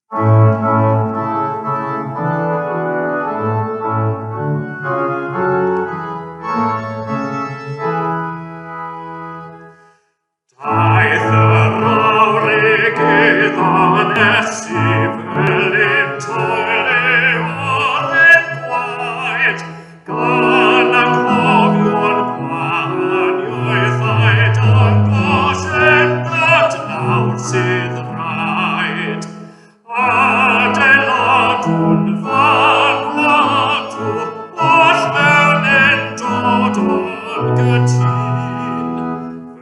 Daeth yr awrig iddo nes I fel un toel oren gwaed, gan a cofio'n banioedd a'i dangos endad nawr sydd rhaid. Adeiladwn fanwadw, oll mewn endod o'n gytun.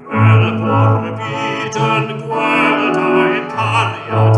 Fel bo'r byd yn gweld ein cariad